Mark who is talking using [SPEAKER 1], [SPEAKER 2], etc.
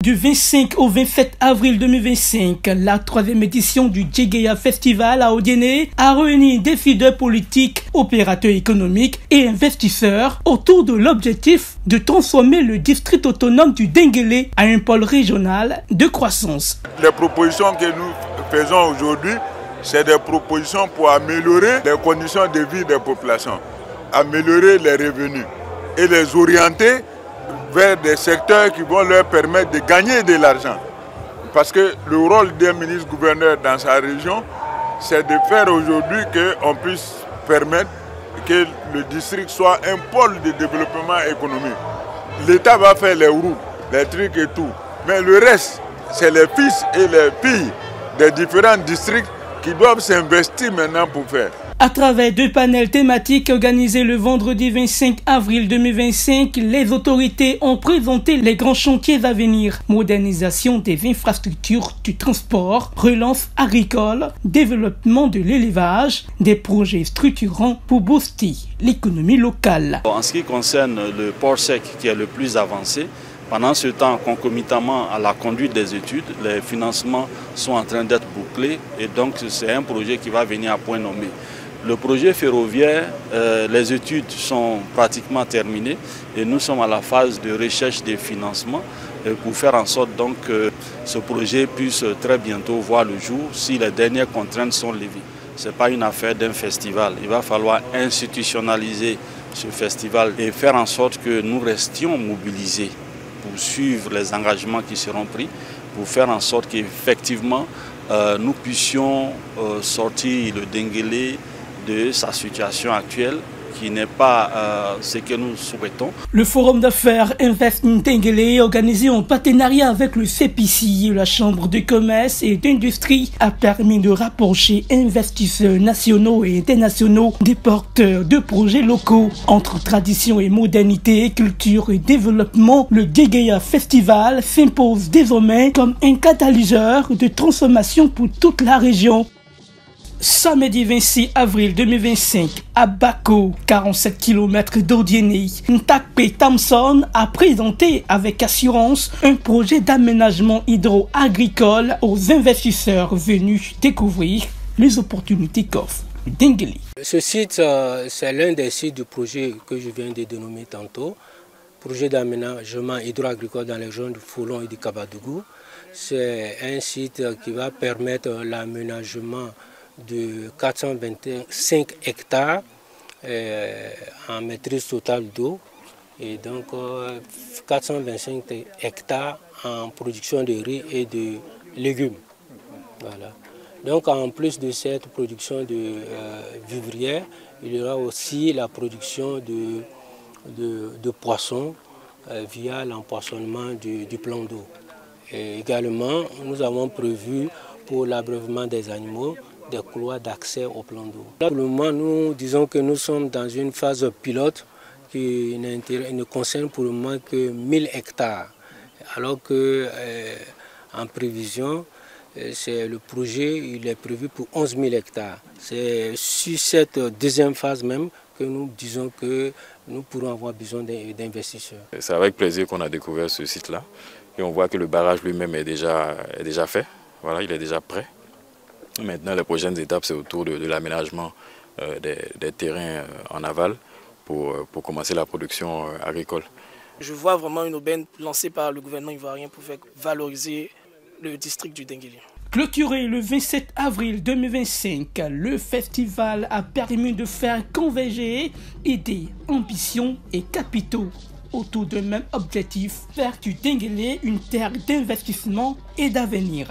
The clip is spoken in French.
[SPEAKER 1] Du 25 au 27 avril 2025, la 3e édition du Djeguéya Festival à Odiéné a réuni décideurs politiques, opérateurs économiques et investisseurs autour de l'objectif de transformer le district autonome du Denguélé en un pôle régional de croissance.
[SPEAKER 2] Les propositions que nous faisons aujourd'hui, c'est des propositions pour améliorer les conditions de vie des populations, améliorer les revenus et les orienter vers des secteurs qui vont leur permettre de gagner de l'argent. Parce que le rôle d'un ministre-gouverneur dans sa région, c'est de faire aujourd'hui qu'on puisse permettre que le district soit un pôle de développement économique. L'État va faire les routes, les trucs et tout. Mais le reste, c'est les fils et les filles des différents districts qui doivent s'investir maintenant pour faire.
[SPEAKER 1] À travers 2 panels thématiques organisés le vendredi 25 avril 2025, les autorités ont présenté les grands chantiers à venir. Modernisation des infrastructures du transport, relance agricole, développement de l'élevage, des projets structurants pour booster l'économie locale.
[SPEAKER 3] En ce qui concerne le port sec qui est le plus avancé, pendant ce temps, concomitamment à la conduite des études, les financements sont en train d'être bouclés et donc c'est un projet qui va venir à point nommé. Le projet ferroviaire, les études sont pratiquement terminées et nous sommes à la phase de recherche des financements pour faire en sorte donc que ce projet puisse très bientôt voir le jour si les dernières contraintes sont levées. Ce n'est pas une affaire d'un festival. Il va falloir institutionnaliser ce festival et faire en sorte que nous restions mobilisés pour suivre les engagements qui seront pris, pour faire en sorte qu'effectivement nous puissions sortir le Denguélé de sa situation actuelle qui n'est pas ce que nous souhaitons.
[SPEAKER 1] Le forum d'affaires Invest in Denguélé, organisé en partenariat avec le CPC, la Chambre de commerce et d'industrie, a permis de rapprocher investisseurs nationaux et internationaux des porteurs de projets locaux. Entre tradition et modernité, culture et développement, le Djeguéya Festival s'impose désormais comme un catalyseur de transformation pour toute la région. Samedi 26 avril 2025, à Bako, 47 km d'Odiéné, Ntakpe Thompson a présenté avec assurance un projet d'aménagement hydro-agricole aux investisseurs venus découvrir les opportunités qu'offre le Denguélé.
[SPEAKER 4] Ce site, c'est l'un des sites du projet que je viens de dénommer tantôt, projet d'aménagement hydro-agricole dans les régions du Foulon et du Kabadougou. C'est un site qui va permettre l'aménagement de 425 hectares en maîtrise totale d'eau et donc 425 hectares en production de riz et de légumes. Voilà. Donc en plus de cette production de vivrières, il y aura aussi la production de poissons via l'empoisonnement du plan d'eau. Et également, nous avons prévu pour l'abreuvement des animaux des couloirs d'accès au plan d'eau. Pour le moment, nous disons que nous sommes dans une phase pilote qui ne concerne pour le moment que 1000 hectares, alors que en prévision, le projet il est prévu pour 11 000 hectares. C'est sur cette deuxième phase même que nous disons que nous pourrons avoir besoin d'investisseurs.
[SPEAKER 5] C'est avec plaisir qu'on a découvert ce site-là et on voit que le barrage lui-même est déjà fait. Voilà, il est déjà prêt. Maintenant, les prochaines étapes, c'est autour de l'aménagement des terrains en aval pour commencer la production agricole.
[SPEAKER 6] Je vois vraiment une aubaine lancée par le gouvernement ivoirien pour faire valoriser le district du Denguélé.
[SPEAKER 1] Clôturé le 27 avril 2025, le festival a permis de faire converger idées, ambitions et capitaux autour d'un même objectif, faire du Denguélé une terre d'investissement et d'avenir.